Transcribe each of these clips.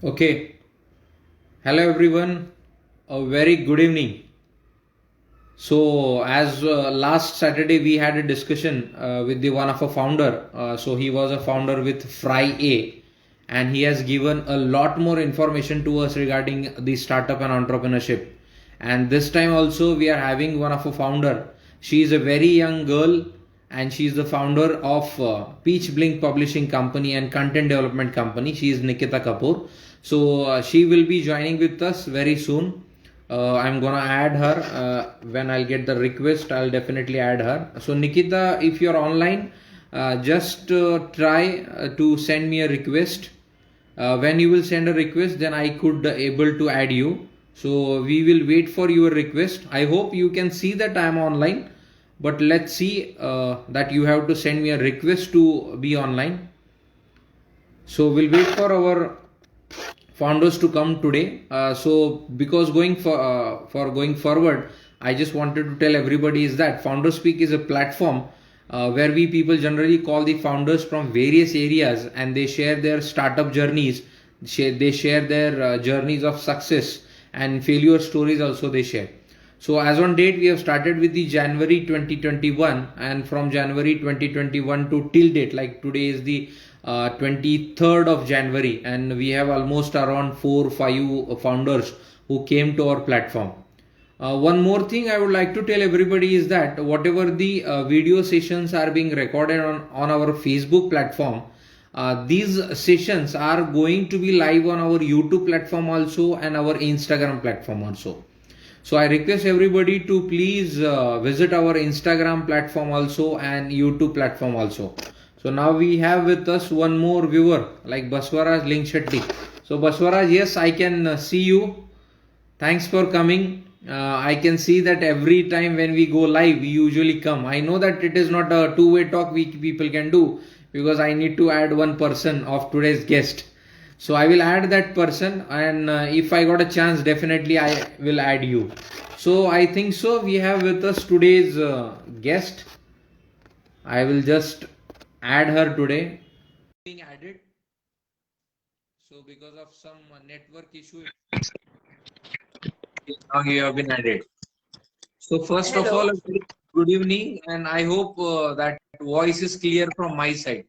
Okay. Hello everyone. A very good evening. So as last Saturday we had a discussion with the one of a founder. So he was a founder with Fry A, and he has given a lot more information to us regarding the startup and entrepreneurship. And this time also we are having one of a founder. She is a very young girl, and she is the founder of Peach Blink Publishing Company and Content Development Company. She is Nikita Kapoor. So she will be joining with us very soon. I'm gonna add her when I'll get the request. I'll definitely add her. So Nikita, if you're online, just try to send me a request. When you will send a request, then I could able to add you. So we will wait for your request. I hope you can see that I am online, but let's see that you have to send me a request to be online. So we'll wait for our founders to come today. So because for going forward, I just wanted to tell everybody is that Founders Speak is a platform where we people generally call the founders from various areas, and they share their startup journeys. They share their journeys of success and failure stories also they share. So as on date, we have started with the January 2021, and from January 2021 to till date, like today is the 23rd of January, and we have almost around 4 5 founders who came to our platform. One more thing I would like to tell everybody is that whatever the video sessions are being recorded on our Facebook platform, these sessions are going to be live on our YouTube platform also and our Instagram platform also. So I request everybody to please visit our Instagram platform also and YouTube platform also. So now we have with us one more viewer like Baswaraj Link Shetty. So Baswaraj, yes, I can see you. Thanks for coming. I can see that every time when we go live, you usually come. I know that it is not a two-way talk we people can do, because I need to add one person of today's guest. So I will add that person, and if I got a chance, definitely I will add you. So I think so. We have with us today's guest. I will just add her today. Being added. So because of some network issue, now you have been added. So first of all, Hello. a very good evening, and I hope that voice is clear from my side.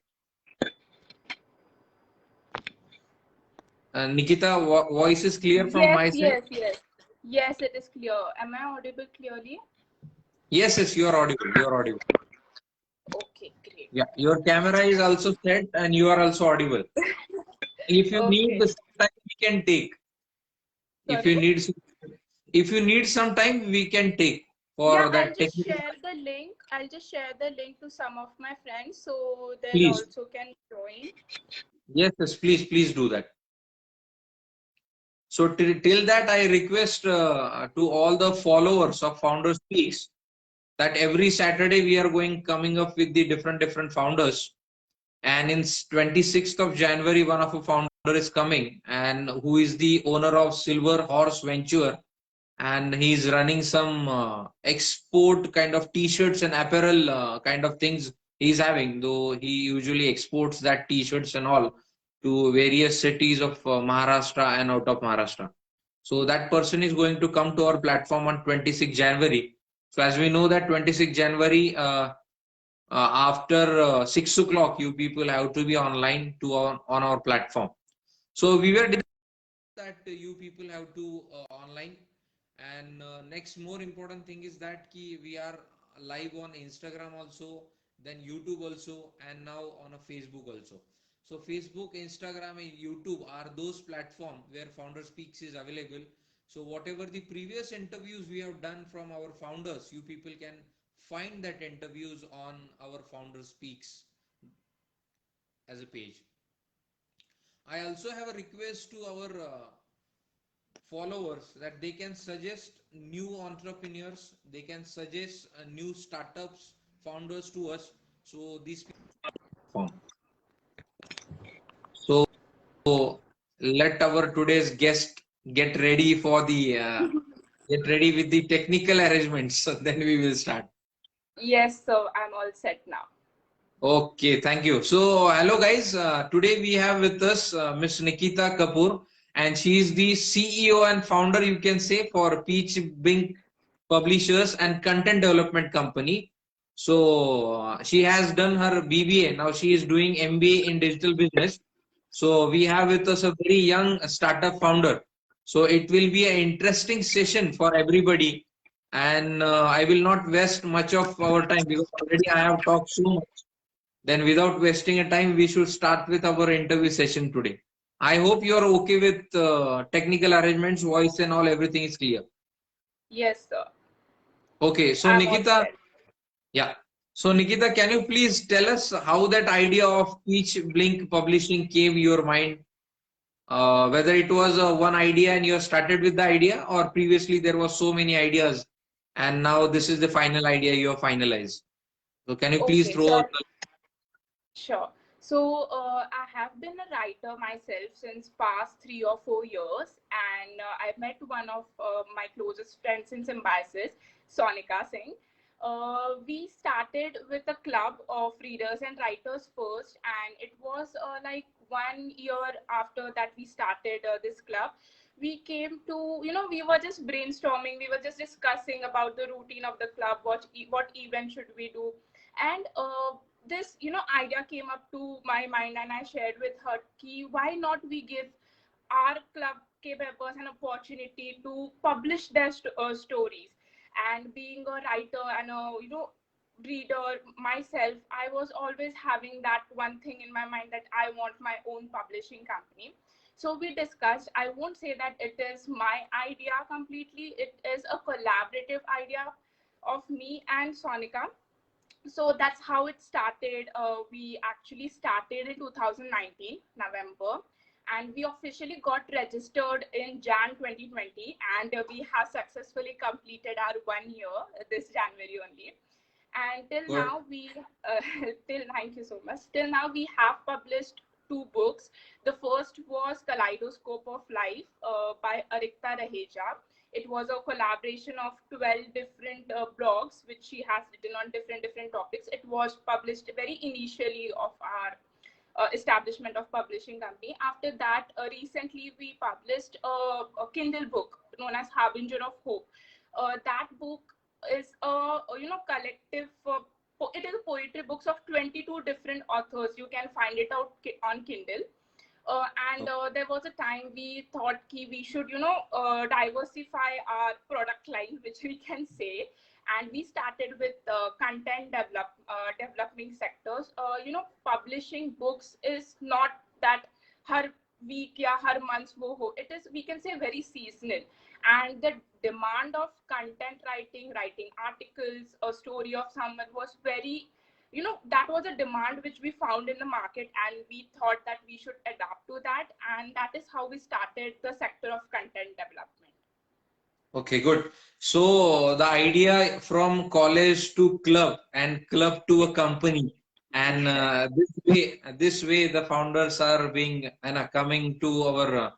Nikita, voice is clear from Yes, my side. yes, yes. Yes, it is clear. Am I audible clearly? Yes, yes, you are audible. You are audible. Okay, great. Yeah, your camera is also set, and you are also audible. If you need Okay. some time, we can take. If Sorry? you need, if you need some time, we can take Yeah, for I'll that just technical. share the link. I'll just share the link to some of my friends so they'll Please, also can join. yes, yes, please do that. So till that, I request to all the followers of Founder Speaks that every Saturday we are coming up with the different founders. And in 26th of January, one of a founder is coming, and who is the owner of Silver Horse Venture, and he's running some export kind of t-shirts and apparel kind of things he's having, though he usually exports that t-shirts and all to various cities of Maharashtra and out of Maharashtra. So that person is going to come to our platform on 26 January. So as we know that 26 January, after 6 o'clock, you people have to be online on our platform. So we were that you people have to online. And next more important thing is that we are live on Instagram also, then YouTube also, and now on a Facebook also. So Facebook, Instagram, and YouTube are those platforms where Founder Speaks is available. So whatever the previous interviews we have done from our founders, you people can find that interviews on our Founder Speaks as a page. I also have a request to our followers that they can suggest new entrepreneurs, they can suggest new startups, founders to us. So these people. So let our today's guest get ready for the get ready with the technical arrangements. So then we will start. Yes, so I'm all set now. Okay, thank you. So hello guys. Today we have with us Miss Nikita Kapoor, and she is the CEO and founder, you can say, for Peach Blink Publishers and Content Development Company. So she has done her BBA. Now she is doing MBA in digital business. So we have with us a very young startup founder. So it will be an interesting session for everybody. And I will not waste much of our time because already I have talked so much. Then without wasting a time, we should start with our interview session today. I hope you are okay with technical arrangements, voice and all, everything is clear. Yes, sir. Okay, so I'm all Nikita, set. yeah. So Nikita, can you please tell us how that idea of Peach Blink Publishing came your mind? Whether it was one idea and you started with the idea, or previously there was so many ideas and now this is the final idea you have finalized. So can you please Okay, throw? sure. So I have been a writer myself since past 3 or 4 years, and I've met one of my closest friends in Symbiosis, Sonika Singh. We started with a club of readers and writers first, and it was like 1 year after that we started this club. We came to, we were just brainstorming, we were just discussing about the routine of the club, what event should we do, and this idea came up to my mind, and I shared with her ki why not we give our club K members an opportunity to publish their stories. And being a writer and a reader myself, I was always having that one thing in my mind that I want my own publishing company. So we discussed, I won't say that it is my idea completely, it is a collaborative idea of me and Sonika. So that's how it started. We actually started in 2019 November, and we officially got registered in Jan 2020, and we have successfully completed our 1 year this January only. And till Good. now we till thank you so much, till now we have published two books. The first was Kaleidoscope of Life by Arikta Raheja. It was a collaboration of 12 different blogs which she has written on different topics. It was published very initially of our establishment of publishing company. After that, recently we published a Kindle book known as Harbinger of Hope. That book is a collective. It is a poetry books of 22 different authors. You can find it out on Kindle. And there was a time we thought we should diversify our product line, which we can say, and we started with content developing sectors. Publishing books is not that her week या हर months वो हो. It is, we can say, very seasonal, and the demand of content writing articles, a story of someone was very, that was a demand which we found in the market, and we thought that we should adapt to that, and that is how we started the sector of content development. Okay, good. So the idea from college to club and club to a company, and this way the founders are being and are coming to our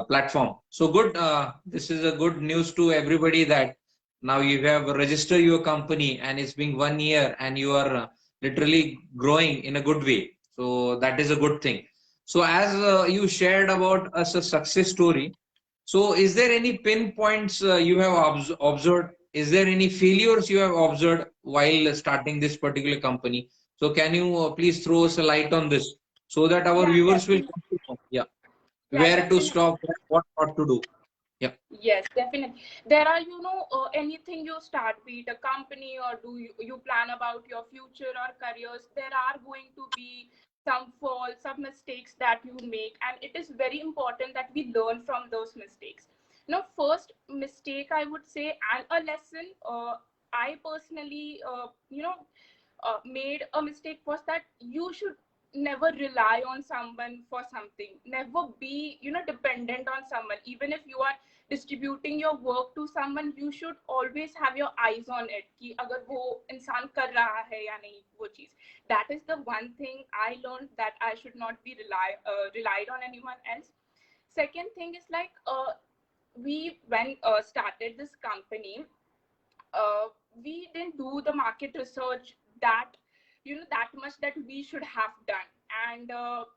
platform. So good. This is a good news to everybody that now you have registered your company and it's been 1 year and you are literally growing in a good way. So that is a good thing. So as you shared about us a success story. So, is there any pinpoints you have observed? Is there any failures you have observed while starting this particular company? So, can you please throw us a light on this so that our Yeah, viewers will definitely. come to know, yeah, Yeah, where to definitely. stop, what not to do? Yeah. Yes, definitely. There are, anything you start, be it a company or do you plan about your future or careers, there are going to be some faults, some mistakes that you make, and it is very important that we learn from those mistakes. First mistake I would say, and a lesson, I personally, made a mistake was that you should never rely on someone for something. Never be, dependent on someone. Even if you are distributing your work to someone, you should always have your eyes on it कि अगर वो इंसान कर रहा है या नहीं वो चीज. That is the one thing I learned, that I should not be relied on anyone else. Second thing is like, we when started this company, we didn't do the market research that that much that we should have done. And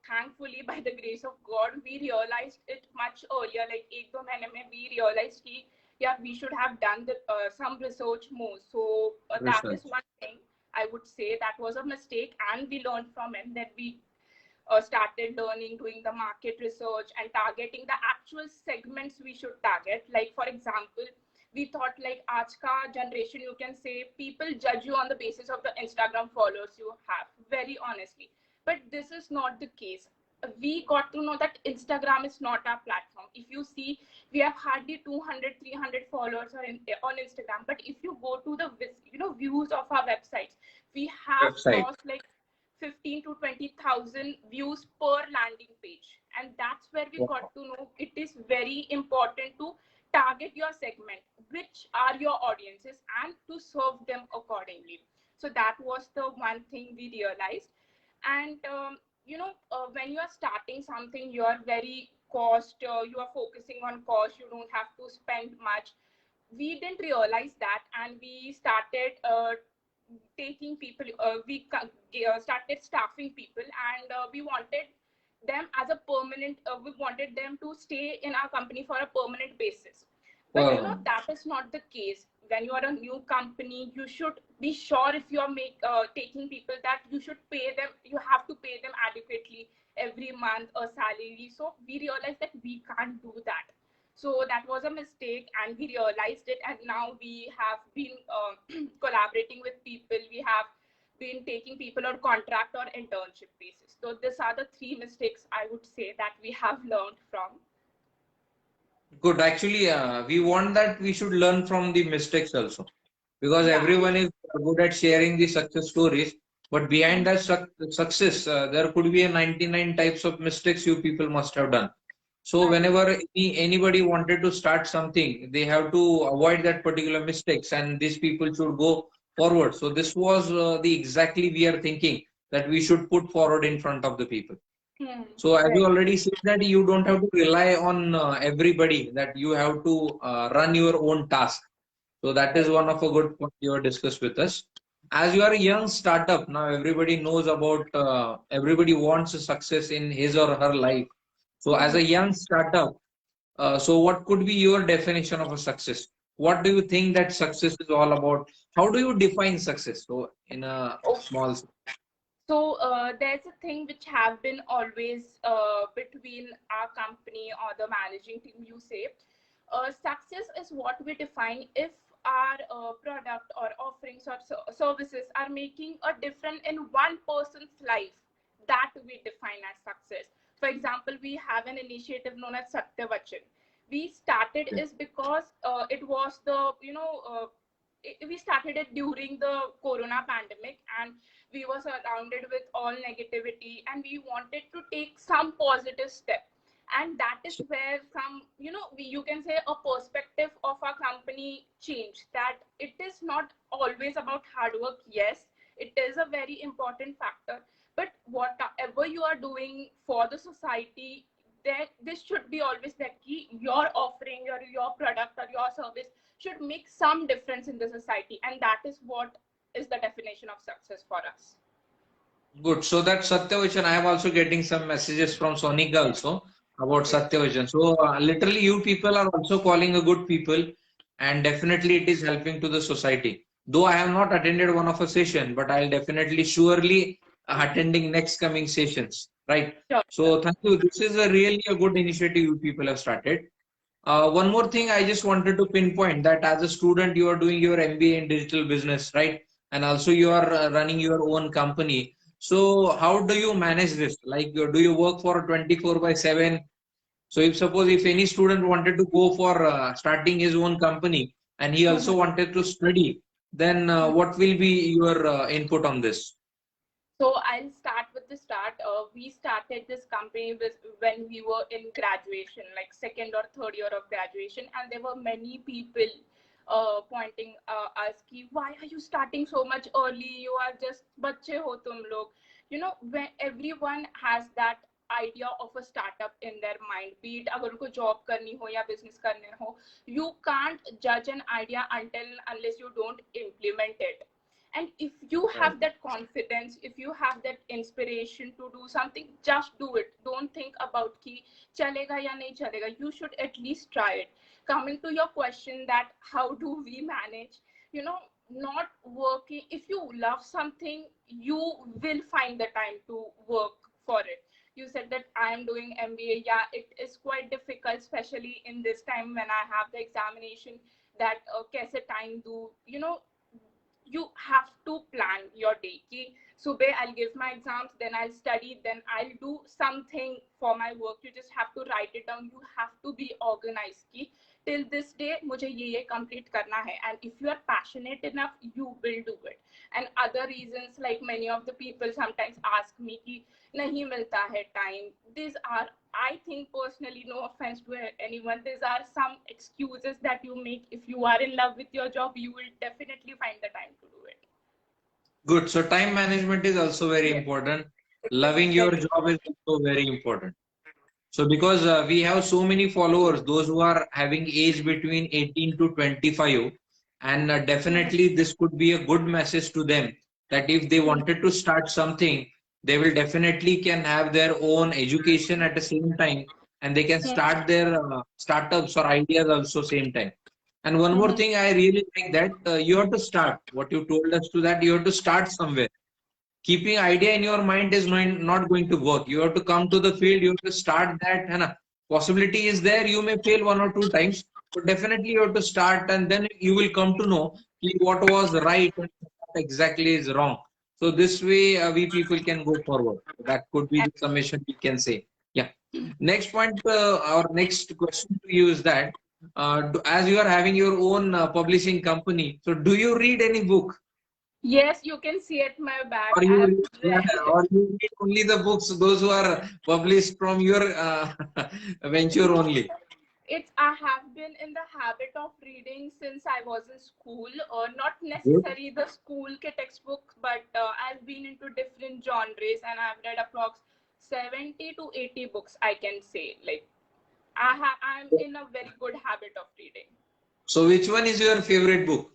thankfully, by the grace of God, we realized it much earlier. Like 1-2 महीने में we realized कि yeah, we should have done some research more. So that is Research. one thing I would say that was a mistake, and we learned from it. That we started learning, doing the market research and targeting the actual segments we should target. Like for example, we thought like aaj ka generation, you can say, people judge you on the basis of the Instagram followers you have, very honestly. But this is not the case. We got to know that Instagram is not our platform. If you see, we have hardly 200 300 followers on Instagram, but if you go to the views of our websites, we have Website. crossed like 15 to 20,000 views per landing page. And that's where we Wow. got to know it is very important to target your segment, which are your audiences, and to serve them accordingly. So that was the one thing we realized. And when you are starting something, you are very you are focusing on cost, you don't have to spend much. We didn't realize that, and we started taking people, started staffing people, and we wanted them as a permanent, we wanted them to stay in our company for a permanent basis. But Wow. that is not the case. When you are a new company, you should be sure, if you are taking people, that you should pay them, you have to pay them adequately every month a salary. So we realized that we can't do that. So that was a mistake, and we realized it. And now we have been collaborating with people. We have been taking people on contract or internship basis. So these are the three mistakes I would say that we have learned from. Good. Actually, we want that we should learn from the mistakes also, because Yeah. everyone is good at sharing the success stories. But behind Mhm. that success, there could be a 99 types of mistakes you people must have done. So Agree. whenever anybody wanted to start something, they have to avoid that particular mistakes, and these people should go forward. So this was the exactly we are thinking that we should put forward in front of the people. Hmm. So as you Very already said that you don't have to rely on everybody, that you have to run your own task. So that is right. one of a good point you have discussed with us. As you are a young startup, now everybody knows about, everybody wants a success in his or her life. So as a Hmm. young startup, so what could be your definition of a success? What do you think that success is all about? How do you define success? So in a small, So there's a thing which have been always between our company or the managing team. You say, success is what we define if our product or offerings or services are making a difference in one person's life. That we define as success. For example, we have an initiative known as Satyavachan. We started is because it was the we started it during the corona pandemic, and we were surrounded with all negativity, and we wanted to take some positive step. And that is where some, you can say, a perspective of our company changed, that it is not always about hard work. Yes, it is a very important factor, but whatever you are doing for the society, that this should be always that key. Your offering, your product or your service should make some difference in the society, and that is what is the definition of success for us. good. So that Satyavachan, I am also getting some messages from Sonika also about Okay. Satyavachan. So literally, you people are also calling a good people, and definitely it is helping to the society. Though I have not attended one of a session, but I'll definitely, surely attending next coming sessions. Right. Sure, sure. So thank you. This is a really a good initiative you people have started. One more thing I just wanted to pinpoint, that as a student, you are doing your MBA in digital business, right? And also you are running your own company. So how do you manage this? Like, do you work for 24 by 7? So if suppose if any student wanted to go for starting his own company and he also Mhm. wanted to study, then what will be your input on this? So I'll start with the start. We started this company when we were in graduation, like second or third year of graduation, and there were many people pointing us, ki, why are you starting so much early? You are just bache ho tum log. When everyone has that idea of a startup in their mind, be it agar unko job karni ho ya business karne ho, you can't judge an idea until unless you don't implement it. And if you have that confidence, if you have that inspiration to do something, just do it. Don't think about ki chalega ya nahi chalega. You should at least try it. Coming to your question that how do we manage, you know, not working, if you love something, you will find the time to work for it. You said that I am doing MBA. Yeah, it is quite difficult, especially in this time when I have the examination, that kaise time do, you know, you have to plan your day ki subah I'll give my exams, then I'll study, then I'll do something for my work. You just have to write it down. You have to be organized ki till this day mujhe ye complete karna hai, and if you are passionate enough, you will do it. And other reasons, like many of the people sometimes ask me ki nahi milta hai time, these are, I think personally, no offense to anyone, these are some excuses that you make. If you are in love with your job, you will definitely find the time to do it. Good. So time management is also very Yes, important. it is Loving your very job is also very important. So because we have so many followers, those who are having age between 18 to 25, and important. definitely this could be a good message to them that if they wanted to start something, they will definitely can have their own education at the same time, and they can start their startups or ideas also same time. And one more thing I really like that you have to start what you told us to, that you have to start somewhere. Keeping idea in your mind is not going to work. You have to come to the field, you have to start that, and possibility is there, you may fail one or two times, but definitely you have to start, and then you will come to know what was right and what exactly is wrong. So this way we people can go forward. That could be And the summation we can say. Yeah. Next point, our next question to you is that as you are having your own publishing company, so do you read any book? yes, you can see at my back. Or I you have read, yeah, read. or you read only the books, those who are published from your venture only. It's, I have been in the habit of reading since I was in school, or not Good. necessarily the school ke textbooks, but I've been into different genres and I've read approx 70 to 80 books, I can say. Like I'm in a very good habit of reading. So which one is your favorite book?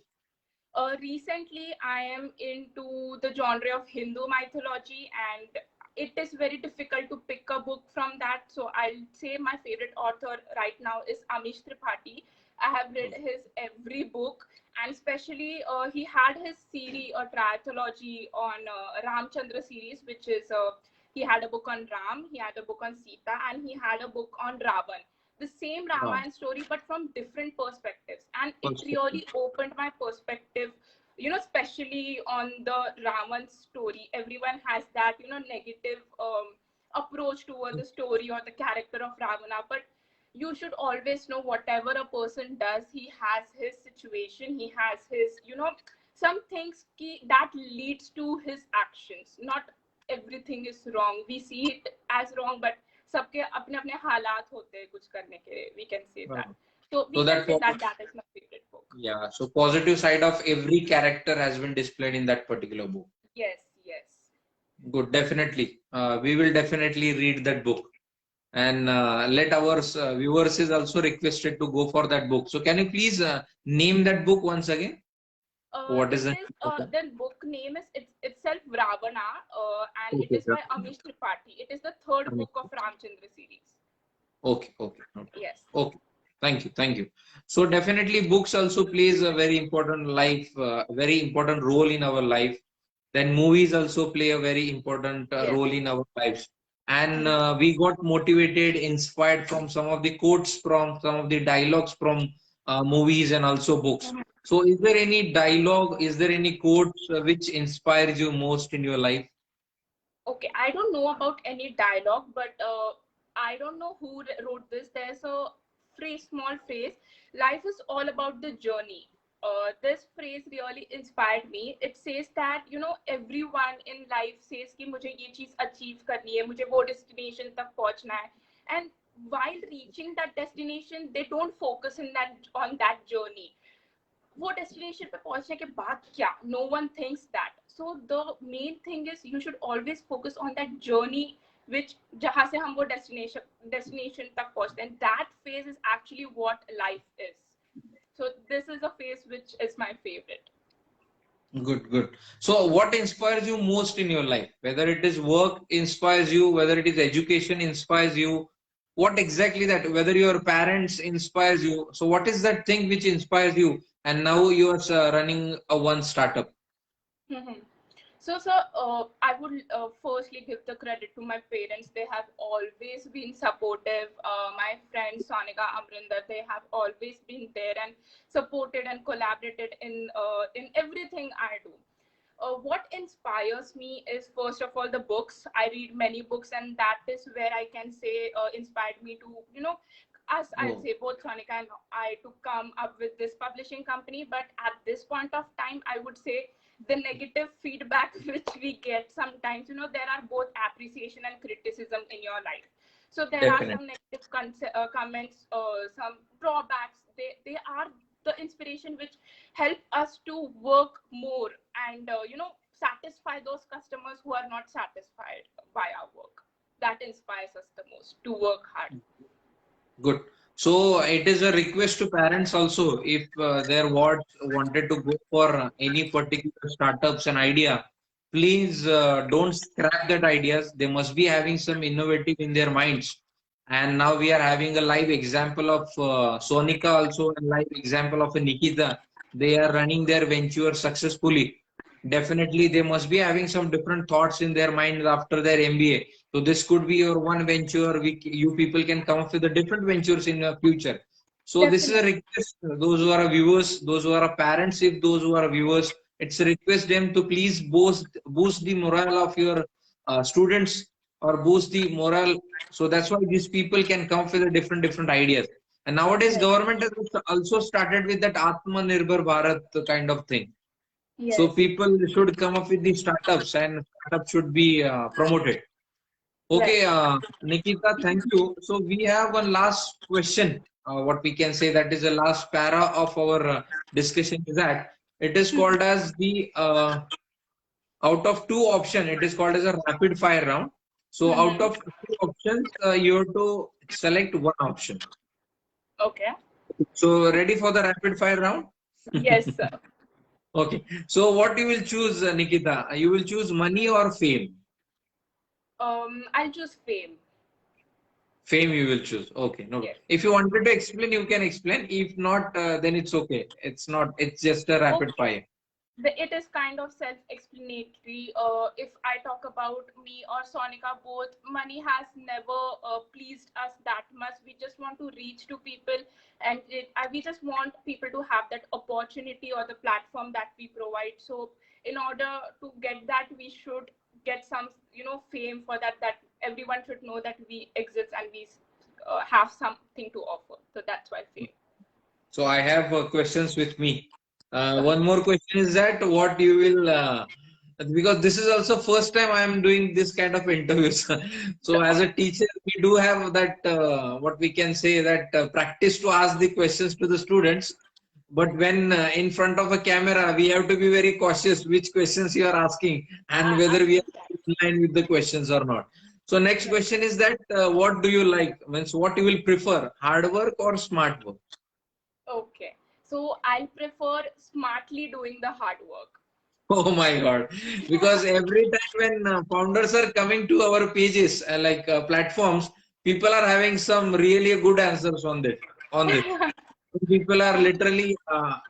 Recently, I am into the genre of Hindu mythology, and it is very difficult to pick a book from that. So I'll say my favorite author right now is Amish Tripathi. I have read his every book, and especially he had his series, a trilogy on Ramchandra series, which is he had a book on Ram, he had a book on Sita, and he had a book on Ravan, the same Ah, Ramayana story, but from different perspectives. And it perspective. really opened my perspective, you know, especially on the Raman story. Everyone has that, you know, negative approach toward the story or the character of Ravana. But you should always know whatever a person does, he has his situation, he has his, you know, some things that leads to his actions. Not everything is wrong. We see it as wrong, but सबके अपने अपने हालात होते हैं कुछ करने के, we can say Ah. that. So we So can that say that that is my favorite book. yeah, so positive side of every character has been displayed in that particular book. Yes, yes. Good, definitely. We will definitely read that book, and let our viewers is also requested to go for that book. So can you please name that book once again? What is It the is name of that? the book name is itself Ravana, and it Okay, is by Amish Tripathi. It is the third sir. book of Ramchandra series. Okay, okay, okay, Yes. okay. Thank you, thank you. So definitely, books also plays a very important very important role in our life. Then movies also play a very important Yes. role in our lives. And we got motivated, inspired from some of the quotes, from some of the dialogues from movies and also books. So, is there any dialogue? Is there any quotes which inspires you most in your life? Okay, I don't know about any dialogue, but I don't know who wrote this. There's a phrase, small phrase. Life is all about the journey. This phrase really inspired me. It says that, you know, everyone in life says कि मुझे ये चीज achieve करनी है, मुझे वो destination तक पहुंचना है. And while reaching that destination, they don't focus in that on that journey. वो डेस्टिनेशन पे पहुंचने के बाद क्या, no one thinks that. So the main thing is you should always focus on that journey, which जहां से हम वो डेस्टिनेशन तक पहुंचते हैं. That phase is actually what life is. So this is a phase which is my favorite. Good, good. So, what inspires you most in your life? Whether it is work inspires you, whether it is education inspires you, what exactly that? Whether your parents inspires you. So, what is that thing which inspires you? And now you are running a one startup. Mhm. So, sir, I would firstly give the credit to my parents. They have always been supportive. My friends Sonika, Amrinder, they have always been there and supported and collaborated in everything I do. What inspires me is first of all the books. I read many books, and that is where I can say inspired me to, as I'll Oh, say, both Sonika and I to come up with this publishing company. But at this point of time, I would say the negative feedback which we get sometimes, there are both appreciation and criticism in your life. So there are definitely. some negative comments, some drawbacks. They are the inspiration which help us to work more and satisfy those customers who are not satisfied by our work. That inspires us the most to work hard. Good. So it is a request to parents also if their wards wanted to go for any particular startups and idea, please don't scrap that ideas. They must be having some innovative in their minds. And now we are having a live example of Sonika also, a live example of Nikita. They are running their venture successfully. Definitely, they must be having some different thoughts in their mind after their MBA. So this could be your one venture. You people can come up with the different ventures in the future. So this is a Definitely. request. Those who are viewers, those who are parents, if those who are viewers, it's a request them to please boost the morale of your students or boost the morale. So that's why these people can come up with the different ideas. And nowadays, Yes. government has also started with that Atmanirbhar Bharat kind of thing. So Yes. people should come up with these startups and startups should be promoted. Right. Okay, Nikita, thank you. So we have one last question. What we can say that is the last para of our discussion is that it is called as the out of two option. It is called as a rapid fire round. So out Mm-hmm. of two options, you have to select one option. Okay. So ready for the rapid fire round? Yes, sir. Okay. So what you will choose, Nikita? You will choose money or fame? I'll choose fame. Fame you will choose. Okay, no. Yes. If you wanted to explain, you can explain. If not, then it's okay. It's not. It's just a rapid Okay. fire. It is kind of self-explanatory. If I talk about me or Sonika, both money has never pleased us that much. We just want to reach to people, and we just want people to have that opportunity or the platform that we provide. So, in order to get that, we should get some, fame for that. That everyone should know that we exist and we have something to offer. So that's why fame. So I have questions with me. One more question is that what you will because this is also first time I am doing this kind of interviews. So as a teacher, we do have that what we can say that practice to ask the questions to the students. But when in front of a camera, we have to be very cautious which questions you are asking and I whether we are understand. in line with the questions or not. So next Right. question is that what do you like? Means what you will prefer, hard work or smart work? Okay. So I prefer smartly doing the hard work. Oh my God. Because every time when founders are coming to our pages, platforms, people are having some really good answers on this. On this. People are literally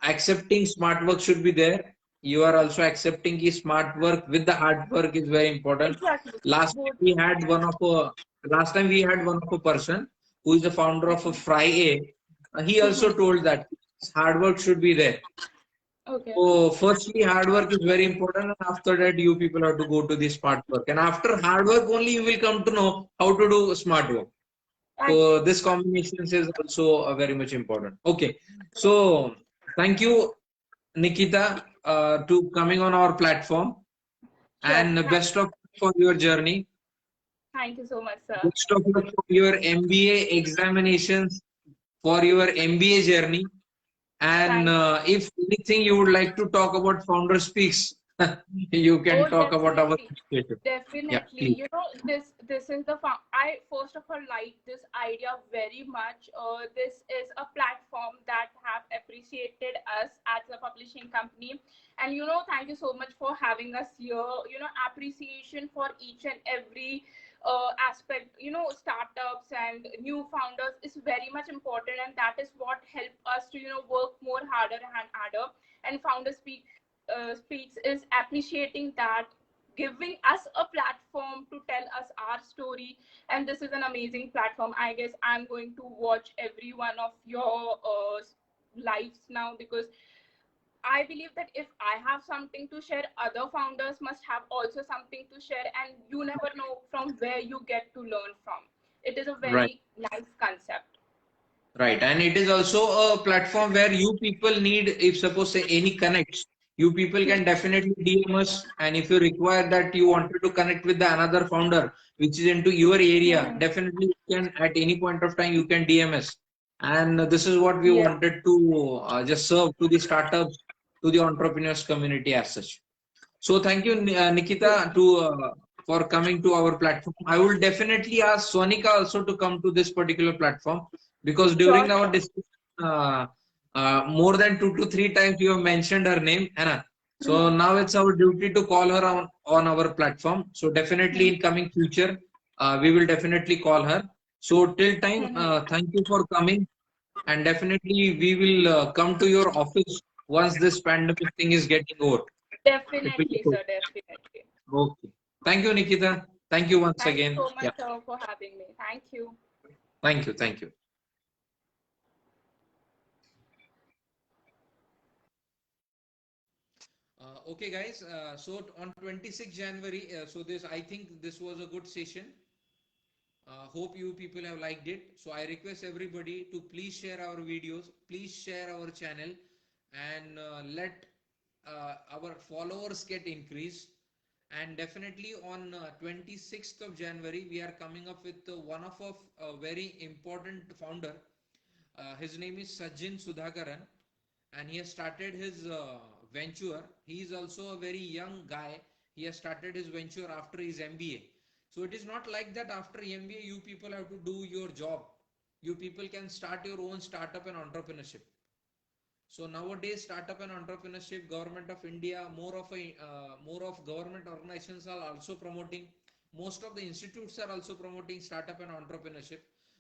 accepting smart work should be there. You are also accepting the smart work with the hard work is very important. Exactly. Last time Both. we had one of a last time we had one of a person who is the founder of a Fry A. He also Mhm. told that hard work should be there. Okay. So, firstly, hard work is very important, and after that, you people have to go to the smart work. And after hard work, only you will come to know how to do smart work. So, Agree. this combination is also very much important. Okay, so thank you, Nikita, to coming on our platform, Sure. and best of luck for your journey. Thank you so much, sir. Best of luck for your MBA examinations, for your MBA journey. And Thank you. if anything you would like to talk about Founder Speaks, you can Oh, talk about our definitely. situation. Yeah, Definitely. please. You know, this is the I first of all like this idea very much. This is a platform that have appreciated us as a publishing company. And you know, thank you so much for having us here. You know, appreciation for each and every aspect, you know, startups and new founders is very much important, and that is what help us to, you know, work more harder and harder. And Founders Speaks is appreciating that, giving us a platform to tell us our story. And this is an amazing platform. I guess I'm going to watch every one of your lives now, because I believe that if I have something to share, other founders must have also something to share, and you never know from where you get to learn from. It is a Right. very nice concept. Right. And it is also a platform where you people need, if suppose say any connects, you people can definitely DM us. And if you require that you wanted to connect with the another founder, which is into your area, Mhm. definitely you can at any point of time, you can DM us. And this is what we Yes, wanted to just serve to the startups, to the entrepreneurs community as such. So thank you, Nikita, true. for coming to our platform. I will definitely ask Sonika also to come to this particular platform because Sure, during our sure. discussion, more than 2 to 3 times you have mentioned her name, Anna. So Mhm. now it's our duty to call her on our platform. So definitely Mhm. in coming future, we will definitely call her. So till time, Mhm. thank you for coming, and definitely we will come to your office once this pandemic thing is getting over. It will be Definitely, good. sir. Definitely. Okay. Thank you, Nikita. Thank you once Thank you again. so Yeah. much, sir, for having me. Thank you. Thank you. Thank you. Okay, guys. So on 26th January, so this I think this was a good session. Hope you people have liked it. So I request everybody to please share our videos, please share our channel, and let our followers get increased. And definitely on 26th of January, we are coming up with one of a very important founder. His name is Sajin Sudhakaran, and he has started his venture. He is also a very young guy. He has started his venture after his MBA. So it is not like that after MBA you people have to do your job. You people can start your own startup and entrepreneurship. So nowadays, startup and entrepreneurship, government of India, more of government organizations are also promoting. Most of the institutes are also promoting startup and entrepreneurship.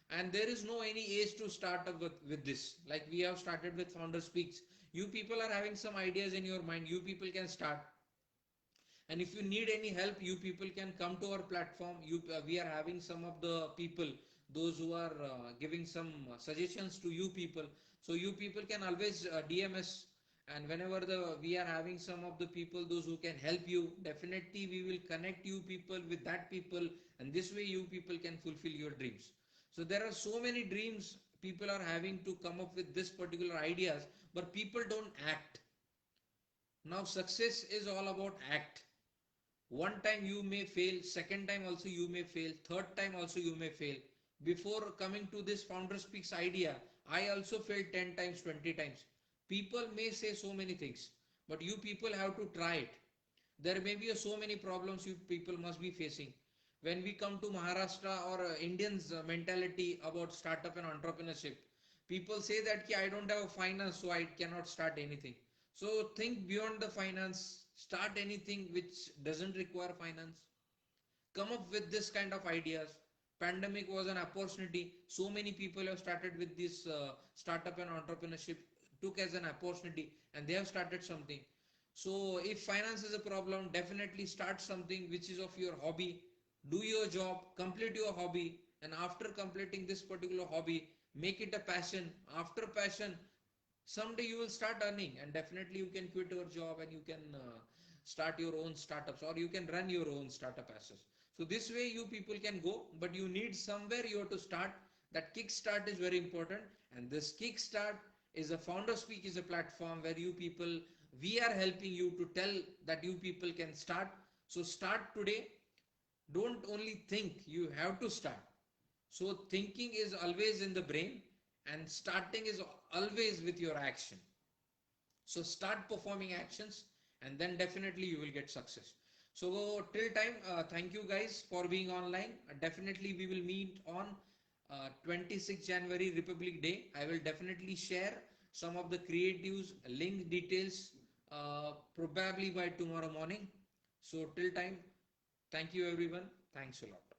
And there is no any age to start up with this. Like we have started with Founder Speaks. You people are having some ideas in your mind. You people can start. And if you need any help, you people can come to our platform. We are having some of the people, those who are giving some suggestions to you people. So you people can always DMS, and whenever we are having some of the people, those who can help you, definitely we will connect you people with that people, and this way you people can fulfill your dreams. So there are so many dreams people are having to come up with this particular ideas, but people don't act. Now success is all about act. One time you may fail, second time also you may fail, third time also you may fail. Before coming to this Founder Speaks idea, I also failed 10 times, 20 times. People may say so many things, but you people have to try it. There may be so many problems you people must be facing. When we come to Maharashtra or Indians mentality about startup and entrepreneurship, people say that I don't have finance, so I cannot start anything. So think beyond the finance, start anything which doesn't require finance. Come up with this kind of ideas. Pandemic was an opportunity. So many people have started with this startup and entrepreneurship, took as an opportunity, and they have started something. So if finance is a problem, definitely start something which is of your hobby. Do your job, complete your hobby, and after completing this particular hobby, make it a passion. After passion, someday you will start earning, and definitely you can quit your job and you can start your own startups, or you can run your own startup as such. So this way you people can go, but you need somewhere you have to start. That kickstart is very important, and this kickstart is a Founder Speak is a platform where you people, we are helping you to tell that you people can start. So start today. Don't only think, you have to start. So thinking is always in the brain, and starting is always with your action. So start performing actions, and then definitely you will get success. So till time, thank you guys for being online. Definitely we will meet on 26th January, Republic Day. I will definitely share some of the creatives, link details, probably by tomorrow morning. So till time, thank you everyone. Thanks a lot.